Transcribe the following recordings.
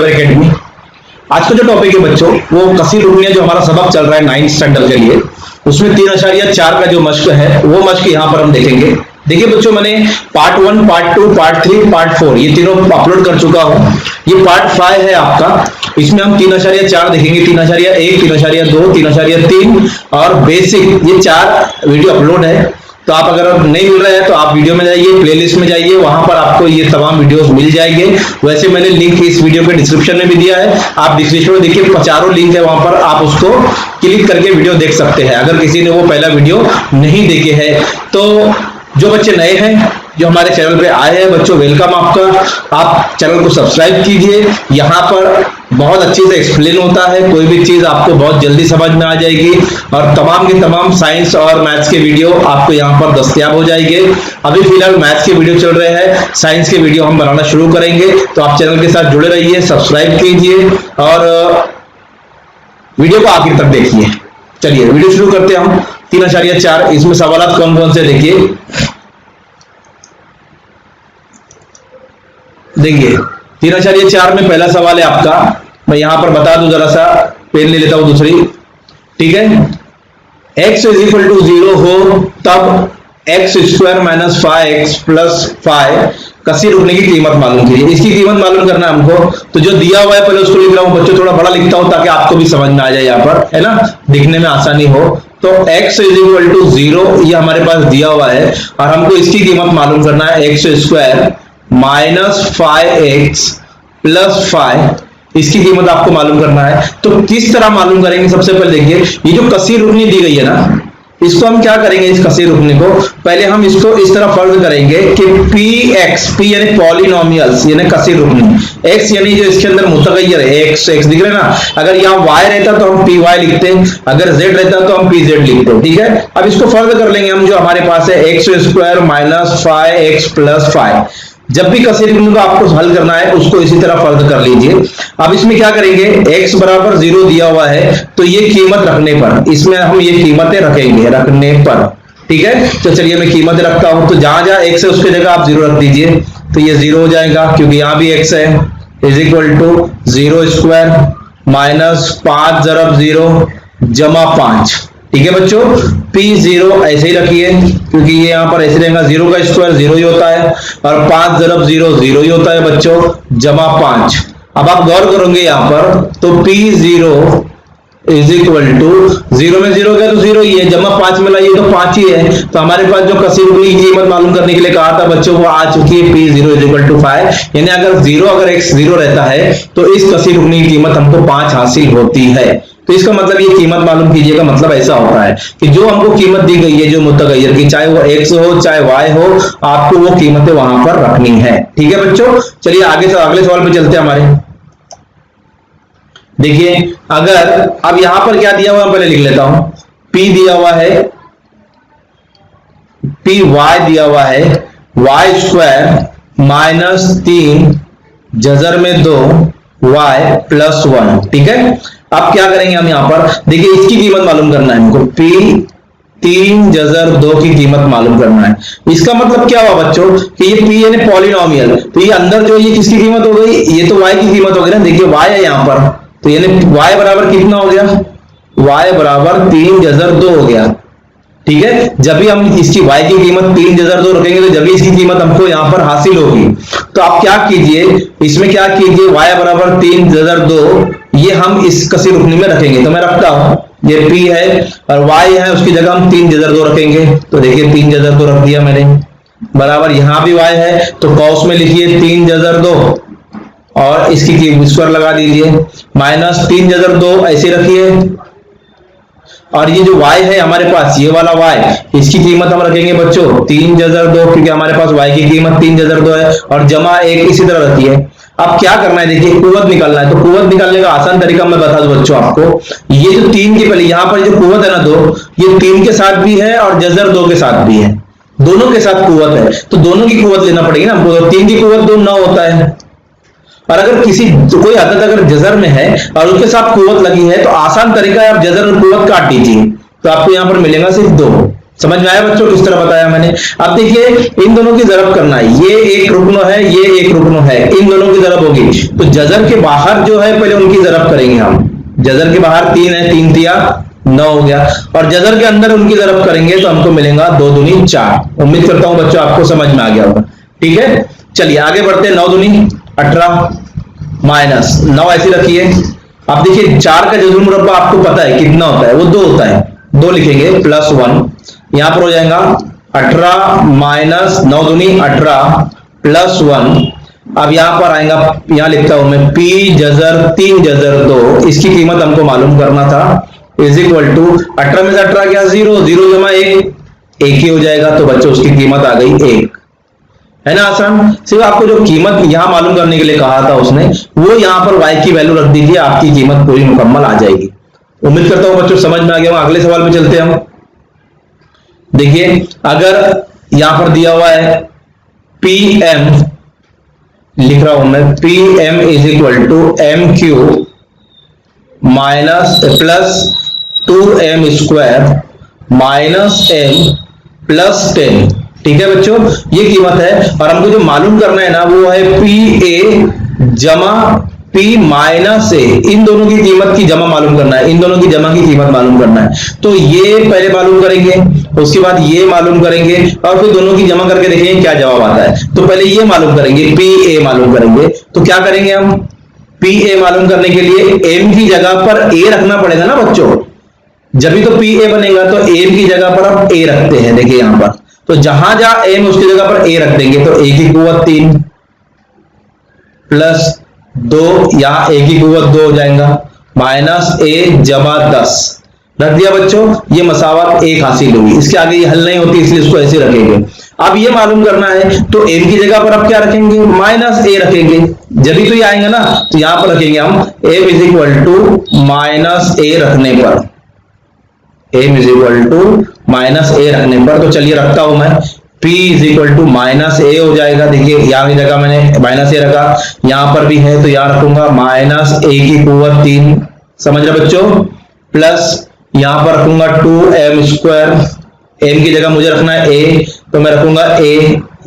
Academy. आज का जो टॉपिक है बच्चों वो कसीर रुकनियां, जो हमारा सबक चल रहा है 9th स्टैंडर्ड के लिए, उसमें 3.4 का जो मश्क है वो मश्क यहाँ पर हम देखेंगे। देखिए बच्चों, मैंने पार्ट 1, पार्ट 2, पार्ट 3, पार्ट 4 ये तीनों अपलोड कर चुका हूँ। ये पार्ट 5 है आपका। इसमें हम 3.4 देखेंगे, 3.1, 3.2, 3.3 और बेसिक, ये 4 वीडियो अपलोड है। तो आप अगर नहीं मिल रहा है तो आप वीडियो में जाइए, प्लेलिस्ट में जाइए, वहां पर आपको ये तमाम वीडियोस मिल जाएंगे। वैसे मैंने लिंक इस वीडियो के डिस्क्रिप्शन में भी दिया है, आप डिस्क्रिप्शन में देखिए, 4 लिंक है, वहां पर आप उसको क्लिक करके वीडियो देख सकते हैं अगर किसी ने वो पहला वीडियो नहीं देखे है। तो जो बच्चे नए हैं, जो हमारे चैनल पे आए हैं बच्चों, वेलकम आपका। आप चैनल को सब्सक्राइब कीजिए। यहाँ पर बहुत अच्छे से एक्सप्लेन होता है, कोई भी चीज आपको बहुत जल्दी समझ में आ जाएगी और तमाम के तमाम साइंस और मैथ्स के वीडियो आपको यहाँ पर दस्तयाब हो जाएंगे। अभी फिलहाल मैथ्स के वीडियो चल रहे हैं, साइंस के वीडियो हम बनाना शुरू करेंगे। तो आप चैनल के साथ जुड़े रहिए, सब्सक्राइब कीजिए और वीडियो को आखिर तक देखिए। चलिए वीडियो शुरू करते हैं हम। 3.4 इसमें सवाल कौन कौन से देखिए। देखिए 3.4 में पहला सवाल है आपका, मैं यहां पर बता दूं, जरा सा पेन ले लेता हूं दूसरी, ठीक है। x इज इक्वल टू 0 हो तब x² - 5x + 5 कसीर रुकने की कीमत मालूम कीजिए। इसकी कीमत मालूम करना है हमको। तो जो दिया हुआ है पहले उसको लिख रहा हूं बच्चों, थोड़ा बड़ा लिखता हूं ताकि आपको भी समझ में आ जाए, यहाँ पर है ना, दिखने में आसानी हो। तो x इज इक्वल टू 0 ये हमारे पास दिया हुआ है और हमको इसकी कीमत मालूम करना है। x² - 5x + 5 इसकी कीमत आपको मालूम करना है। तो किस तरह मालूम करेंगे? सबसे पहले देखिए, ये जो कसीर रुकनी दी गई है ना, इसको हम क्या करेंगे? इस कसीर रुकनी को पहले हम इसको इस तरह फर्ज करेंगे कि px, p यानी पॉलिनोमियल्स यानी कसीर रुकनी, x यानी जो इसके अंदर मुतगय्यर है, x दिख रहा है ना, अगर यहाँ y रहता तो हम py लिखते, अगर z रहता तो हम pz लिखते, ठीक है। अब इसको फर्ज कर लेंगे हम, जो हमारे पास है x² - 5x + 5। जब भी कसीर रुकनी को आपको हल करना है उसको इसी तरह फर्ज कर लीजिए। अब इसमें क्या करेंगे? x बराबर 0 दिया हुआ है तो ये कीमत रखने पर, इसमें हम ये कीमतें रखेंगे रखने पर, ठीक है। तो चलिए मैं कीमतें रखता हूं। तो जहां जहां x है उसकी जगह आप 0 रख दीजिए, तो ये 0 हो जाएगा क्योंकि यहां भी x है। इज इक्वल टू 0² - 5 × 0 = 5, ठीक है बच्चों। P0 ऐसे ही रखिए क्योंकि ये यहाँ पर ऐसे रहेगा, 0 का स्क्वायर 0 ही होता है और 5 × 0 0 ही होता है बच्चों, = 5। अब आप गौर करोगे यहाँ पर, तो P0 इज इक्वल टू 0 में 0 गया तो 0 ही है, =5 में लाइए तो 5 ही है। तो हमारे पास जो कसीर रुकनी की कीमत मालूम करने के लिए कहा था बच्चों, वो आ चुकी है। P0 = 5, यानी अगर x 0 रहता है तो इस कसीर रुकनी की कीमत हमको 5 हासिल होती है। तो इसका मतलब ये कीमत मालूम कीजिएगा, मतलब ऐसा होता है कि जो हमको कीमत दी गई है जो मुतगय्यर की, चाहे वो x हो चाहे y हो, आपको वो कीमतें वहां पर रखनी है, ठीक है बच्चों। चलिए आगे से अगले सवाल पे चलते हैं हमारे। देखिए अगर अब यहां पर क्या दिया हुआ है पहले लिख लेता हूं। p दिया हुआ है, py दिया हुआ है, y² - 3 जजर में 2 y + 1, ठीक है। अब क्या करेंगे हम यहाँ पर? देखिए इसकी कीमत मालूम करना है हमको, p 3 जजर 2 की कीमत मालूम करना है। इसका मतलब क्या हुआ बच्चों कि ये p यानी पॉलिनोमियल, तो ये अंदर जो ये किसकी कीमत हो गई? ये तो y की कीमत हो गई ना। देखिए y है यहाँ पर, तो यानी y बराबर कितना हो गया? y बराबर 3 जजर 2 हो गया, ठीक है। जब भी हम इसकी y की कीमत 3 जजर 2 रखेंगे तो जब भी इसकी कीमत हमको यहाँ पर हासिल होगी। तो आप क्या कीजिए, इसमें क्या कीजिए, y बराबर 3 जजर 2 ये हम इस कसीर रुकनी में रखेंगे। तो मैं रखता हूं, ये p है और y है, उसकी जगह हम 3 जजर 2 रखेंगे। तो देखिए 3 जजर 2 रख दिया मैंने, बराबर यहां भी y है तो कौस में लिखिए 3 जजर 2 और इसकी स्क्वायर लगा दीजिए, -3 जजर 2 ऐसे रखिए। और ये जो y है हमारे पास, ये वाला y, इसकी कीमत हम रखेंगे बच्चों 3 जजर 2, क्योंकि हमारे पास y की कीमत 3 जजर 2 है, और +1 इसी तरह रखिए। अब क्या करना है? देखिए कुव्वत निकालना है। तो कुव्वत निकालने का आसान तरीका मैं बता दूं बच्चों आपको। ये जो 3 की पहले यहाँ पर जो कुव्वत है ना 2, ये 3 के साथ भी है और जजर 2 के साथ भी है, दोनों के साथ कुव्वत है, तो दोनों की कुव्वत लेना पड़ेगी ना हमको। 3 की कुव्वत 2 9 होता है, और अगर किसी कोई अदद अगर जजर में है और उसके साथ कुव्वत लगी है तो आसान तरीका है, आप जजर और कुव्वत काट दीजिए तो आपको यहां पर मिलेगा सिर्फ 2। समझ में आया बच्चों किस तरह बताया मैंने। अब देखिए इन दोनों की जरब करना है, ये एक रुकनो है, ये एक रुकनो है, इन दोनों की जरब होगी तो जजर के बाहर जो है पहले उनकी जरब करेंगे हम। जजर के बाहर 3 है, 3 तिया 9 हो गया, और जजर के अंदर उनकी जरब करेंगे तो हमको मिलेगा 2 दूनी 4। उम्मीद करता हूं बच्चों आपको समझ में आ गया होगा। ठीक है, चलिए आगे बढ़ते हैं। 9 दूनी 18 माइनस 9 ऐसी रखिए। अब देखिए 4 का जजुल मुरब्बा आपको पता है कितना होता है, वो 2 होता है, 2 लिखेंगे प्लस 1, यहां पर हो जाएगा 18 माइनस 9 दूनी 18 प्लस 1। अब यहां पर आएगा, यहां लिखता हूं मैं P जजर 3 जजर 2, इसकी कीमत हमको मालूम करना था, इज इक्वल टू 18 में से 18 क्या 0, 0 जमा 1 ही हो जाएगा, तो बच्चों उसकी कीमत आ गई 1, है ना आसान। सिर्फ आपको जो कीमत यहां मालूम करने के लिए कहा था उसने, वो यहां पर y की वैल्यू रख दीजिए, आपकी कीमत पूरी मुकम्मल आ जाएगी। उम्मीद करता हूं बच्चों समझ में आ गया। अगले सवाल पे चलते हैं हम। देखिए अगर यहां पर दिया हुआ है PM, लिख रहा हूं मैं PM is equal to MQ minus plus 2M square minus M plus 10। ठीक है बच्चों, ये कीमत है, और हमको जो मालूम करना है ना वो है PA जमा P माइनस A, इन दोनों की कीमत की जमा मालूम करना है, इन दोनों की जमा की कीमत मालूम करना है। तो ये पहले मालूम करेंगे, उसके बाद ये मालूम करेंगे, और फिर दोनों की जमा करके देखेंगे क्या जवाब आता है। तो पहले ये मालूम करेंगे, PA मालूम करेंगे, तो क्या करेंगे हम, PA मालूम करने के लिए M की जगह पर A रखना पड़ेगा ना बच्चों, जब भी तो PA बनेगा, तो M की जगह पर हम A रखते हैं। देखिए यहां पर तो जहां जहां M उसकी जगह पर A रख देंगे, तो A की कुवत 3 प्लस 2, यहां A की कुवत 2 हो जाएगा, माइनस A जमा 10 रख दिया बच्चों, ये मसावत 1 हासिल हुई। इसके आगे ये हल नहीं होती, इसलिए इसको ऐसे रखेंगे। अब ये मालूम करना है तो M की जगह पर अब क्या रखेंगे, माइनस A रखेंगे, जब भी तो ये आएंगे ना, तो यहां पर रखेंगे हम M is equal to minus A रखने पर, M is equal to minus A रखने पर। तो चलिए रखता हूं मैं, P is equal to minus A हो जाएगा। देखिए यहां की जगह मैंने माइनस A रखा, यहां पर भी है तो यहां रखूंगा माइनस A की कुवत 3, समझ रहे बच्चों, प्लस यहां पर रखूंगा 2M स्क्वायर, M की जगह मुझे रखना है A, तो मैं रखूंगा A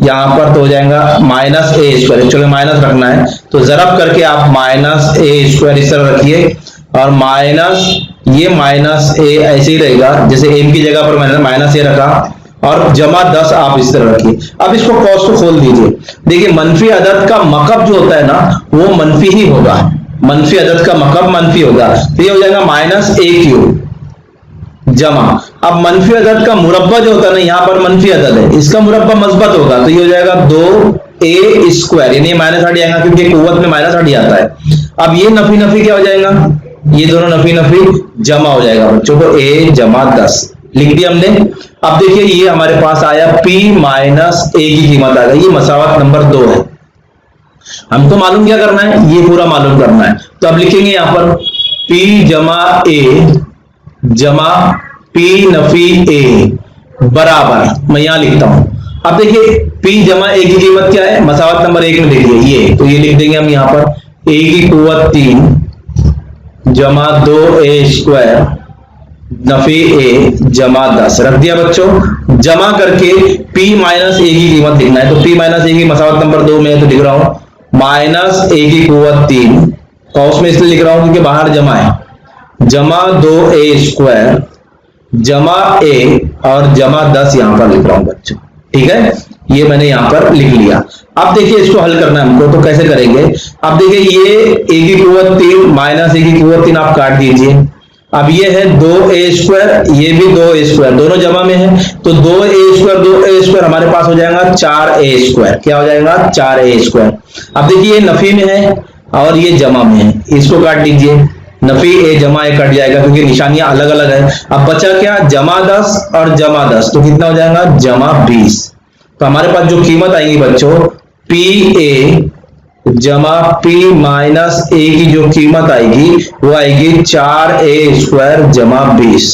यहां पर, तो हो जाएगा minus A square, actually minus रखना है तो जरब करके आप माइनस A स्क्वायर इस तरह रखिए, और माइनस ये माइनस A ऐसे ही रहेगा, जैसे M की जगह पर मैंने माइनस A रखा, और जमा 10 आप इस तरह रखिए। अब इसको कॉस को खोल दीजिए। देखिए मनफी अदद का मकब जो होता है ना वो मनफी ही होगा, मनफी अदद का मकब मनफी होगा, तो ये हो जाएगा माइनस AQ जमा, अब मनफी अदद का मुरब्बा जो होता है ना, यहाँ पर मनफी अदद है, इसका मुरब्बा मस्बत होगा, तो ये हो जाएगा 2A स्क्वायर, यानी माइनस हट जाएगा क्योंकि कुव्वत में माइनस हट जाता है। अब ये नफी नफी क्या हो जाएगा, ये दोनों नफी नफी जमा हो जाएगा बच्चों, को A जमा 10 लिख दिया हमने। अब देखिए ये हमारे पास आया P माइनस A की कीमत आ गई, ये मसावत नंबर 2 है। हमको मालूम क्या करना है, ये पूरा मालूम करना है, तो अब लिखेंगे यहां पर P जमा A जमा P नफी A बराबर, मैं यहां लिखता हूं। अब देखिए P जमा A की कीमत क्या है, मसावत नंबर 1 में देखिए ये, तो ये लिख देंगे हम यहां पर A की कुवत 3 जमा 2A स्क्वायर नफी A जमा 10 रख दिया बच्चों। जमा करके P माइनस A की कीमत लिखना है, तो P माइनस A की मसावत नंबर 2 में है, तो लिख रहा हूं माइनस A की कुवत 3, कॉस में इसलिए लिख रहा हूं क्योंकि बाहर जमा है, जमा 2A स्क्वायर जमा A और जमा 10 यहां पर लिख रहा हूं बच्चों। ठीक है, ये मैंने यहां पर लिख लिया। अब देखिए इसको हल करना है हमको, तो कैसे करेंगे। अब देखिए ये A की कुवत 3 माइनस A की कुवत 3 आप काट दीजिए। अब ये है 2A स्क्वायर, ये भी 2A स्क्वायर, दोनों जमा में है, तो 2A स्क्वायर हमारे पास हो जाएगा 4A स्क्वायर, क्या हो जाएगा 4A स्क्वायर। अब देखिए ये नफी में है और ये जमा में है, इसको काट दीजिए, नफी A जमा A कट जाएगा क्योंकि निशानियां अलग अलग है। अब बचा क्या, जमा 10 और जमा 10, तो कितना हो जाएगा जमा 20। तो हमारे पास जो कीमत आएगी बच्चों PA जमा P माइनस A की जो कीमत आएगी वो आएगी 4A स्क्वायर जमा 20।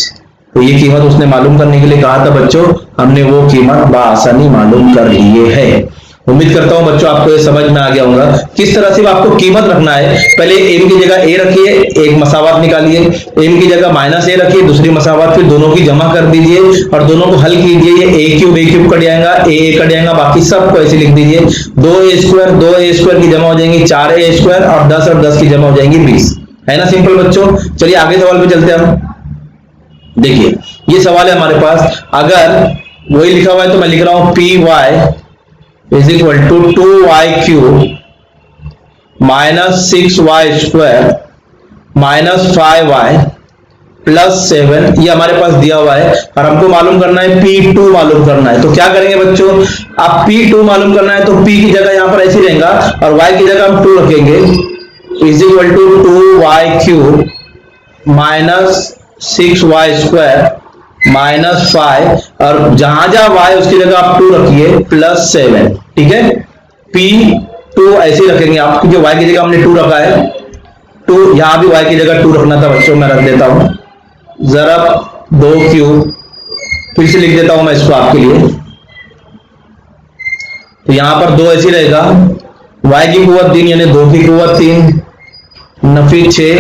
तो ये कीमत उसने मालूम करने के लिए कहा था बच्चों, हमने वो कीमत बआसानी मालूम कर लिए है। उम्मीद करता हूं बच्चों आपको ये समझ में आ गया होगा किस तरह से आपको कीमत रखना है। पहले m की जगह a रखिए, एक मसावत निकालिए, m की जगह -a रखिए, दूसरी मसावत, फिर दोनों की जमा कर दीजिए और दोनों को हल कीजिए। ये a क्यूब कट जाएगा, a कट जाएगा, बाकी सबको ऐसे लिख दीजिए। 2a² की जमा हो जाएंगी 4a² और 10 की जमा हो जाएंगी 20। है ना सिंपल बच्चों। चलिए आगे सवाल पे चलते हैं हम। देखिए ये सवाल है हमारे पास, अगर वही लिखा हुआ है तो मैं लिख रहा हूं py is equal to 2y cube minus 6y² minus 5y plus 7, ये हमारे पास दिया हुआ है और हमको मालूम करना है P2 मालूम करना है। तो क्या करेंगे बच्चों, आप P2 मालूम करना है तो P की जगह यहां पर ऐसे रहेगा और Y की जगह हम 2 रखेंगे, is equal to 2y cube minus 6y² minus 5 और जहां जहां y उसकी जगह आप 2 रखिए प्लस 7। ठीक है, P2 ऐसे ही रखेंगे आप, क्योंकि y की जगह हमने 2 रखा है, 2 यहां भी y की जगह 2 रखना था बच्चों, मैं रख देता हूं जरा 2 क्यूब, फिर से लिख देता हूं मैं इसको आपके लिए। तो यहां पर 2 ऐसे रहेगा, y की कुवत 3 यानी 2 की कुवत 3 नफी 6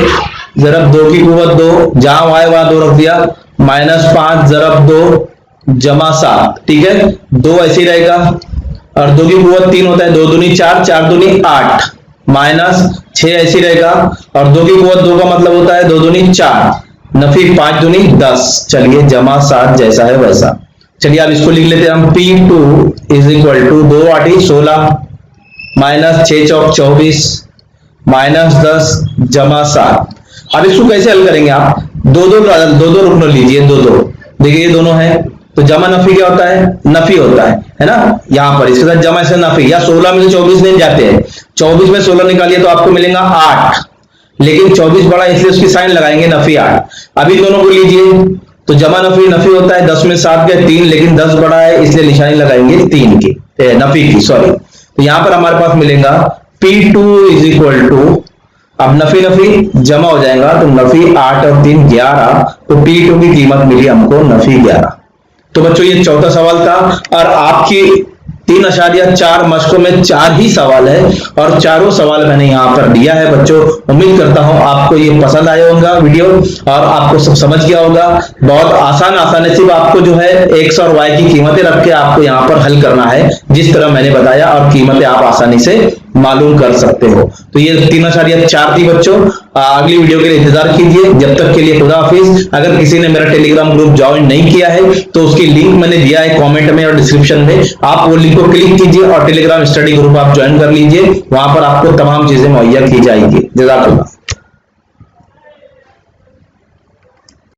जरब 2 की कुवत 2, जहां y वहां 2 रख दिया, -5 जरब 2 जमा 7। ठीक है, 2 ऐसे ही रहेगा और 2 की कुवत 3 होता है, 2 दूनी 4, 4 दूनी 8 माइनस 6 ऐसे ही रहेगा और 2 की कुवत 2 का मतलब होता है 2 दूनी 4 नफी 5 दूनी 10। चलिए जमा 7 जैसा है वैसा। चलिए अब इसको लिख लेते हैं हम, P2 is equal to 2 8 16 minus 6 चौक 24 माइनस 10 जमा 7। अब इसको कैसे हल करेंगे आप, दो दो रुकन लीजिए, दो देखिए ये दोनों है तो जमा नफी क्या होता है, नफी होता है ना, यहां पर इसके साथ जमा से नफी, या 16 में से 24 नहीं जाते हैं, 24 में 16 निकालिए तो आपको मिलेगा 8, लेकिन 24 बड़ा इसलिए उसकी साइन लगाएंगे नफी 8। अभी दोनों को लीजिए तो जमा नफी नफी होता है, 10 में 7 गए 3, लेकिन 10 बड़ा है इसलिए निशानी लगाएंगे 3 की, नफी की सॉरी। तो यहां पर हमारे पास मिलेगा P2 इज इक्वल टू, अब नफी नफी जमा हो जाएगा तो नफी 8 और 3 11, तो P2 की कीमत मिली हमको नफी 11। तो बच्चों ये चौथा सवाल था और आपकी 3.4 मशकों में 4 ही सवाल है और चारों सवाल मैंने यहाँ पर दिया है बच्चों। उम्मीद करता हूँ आपको ये पसंद आया होगा वीडियो और आपको सब समझ गया होगा। बहुत आसान है, सिर्फ आपको जो है x और y की कीमतें रख के आपको यहाँ पर हल करना है जिस तरह मैंने बताया, और कीमतें आप आसानी से मालूम कर सकते हो। तो ये 3.4 थी बच्चों। अगली वीडियो के लिए इंतजार कीजिए, जब तक के लिए खुदा हाफिज। अगर किसी ने मेरा टेलीग्राम ग्रुप ज्वाइन नहीं किया है तो उसकी लिंक मैंने दिया है कमेंट में और डिस्क्रिप्शन में, आप वो लिंक को क्लिक कीजिए और टेलीग्राम स्टडी ग्रुप आप ज्वाइन कर लीजिए, वहां पर आपको तमाम चीजें मुहैया की जाएगी। जज़ाकल्लाह।